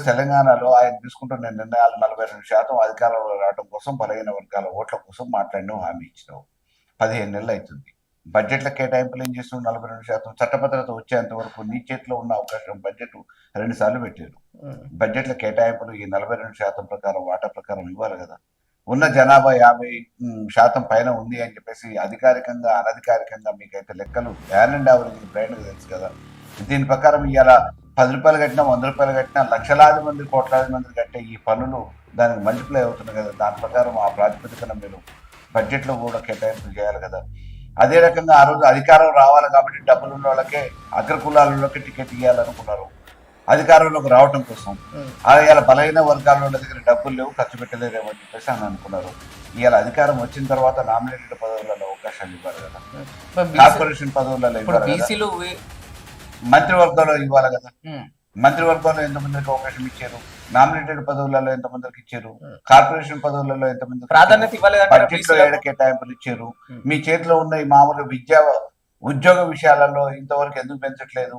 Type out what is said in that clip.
తెలంగాణలో ఆయన తీసుకుంటున్న నిర్ణయాలు 42% అధికారంలో రావడం కోసం బలహీన వర్గాల ఓట్ల కోసం మాట్లాడినావు, హామీ ఇచ్చినావు. 15 నెలలు అవుతుంది. బడ్జెట్ల కేటాయింపులు ఏం చేస్తున్నావు? 42% చట్టభద్రత వచ్చేంత వరకు నీ చేతిలో ఉన్న అవకాశం బడ్జెట్ 2 సార్లు పెట్టారు. బడ్జెట్ల కేటాయింపులు ఈ 42% ప్రకారం వాటా ప్రకారం ఇవ్వాలి కదా. ఉన్న జనాభా 50% పైన ఉంది అని చెప్పేసి అధికారికంగా అనధికారికంగా మీకైతే లెక్కలు హ్యాండ్ అండ్ యావరేజ్ బ్రైన్ తెలుసు కదా. దీని ప్రకారం ఇవాళ 10 రూపాయలు కట్టినా 100 రూపాయలు కట్టినా లక్షలాది మంది కోట్లాది మంది కట్టే ఈ పన్నులు దానికి మల్టిప్లై అవుతున్నాయి కదా. దాని ప్రకారం ఆ ప్రాతిపదికన మీరు బడ్జెట్లో కూడా కేటాయింపులు చేయాలి కదా. అదే రకంగా ఆ రోజు అధికారం రావాలి కాబట్టి డబ్బులు ఉన్న వాళ్ళకే అగ్రకులాలలోకి టికెట్ ఇవ్వాలనుకున్నారు అధికారంలోకి రావటం కోసం. ఇవాళ బలహీన వర్గాల దగ్గర డబ్బులు లేవు, ఖర్చు పెట్టలేరేమో అని చెప్పేసి అని అనుకున్నారు. ఇవాళ అధికారం వచ్చిన తర్వాత నామినేటెడ్ పదవులలో అవకాశాలు ఇవ్వాలి కదా, కార్పొరేషన్ పదవులలో ఇవ్వాలి కదా, మంత్రివర్గంలో ఇవ్వాలి కదా. మంత్రివర్గంలో ఎంతమందికి అవకాశం ఇచ్చారు? నామినేటెడ్ పదవులలో ఎంతమందికి ఇచ్చారు? కార్పొరేషన్ పదవులలో ఎంతమంది ప్రాధాన్యత ఇవ్వలేదు? బడ్జెట్లో ఏడ కేటాయింపులు ఇచ్చారు? మీ చేతిలో ఉన్న ఈ మామూలు విద్యా ఉద్యోగ విషయాలలో ఇంతవరకు ఎందుకు పెంచట్లేదు?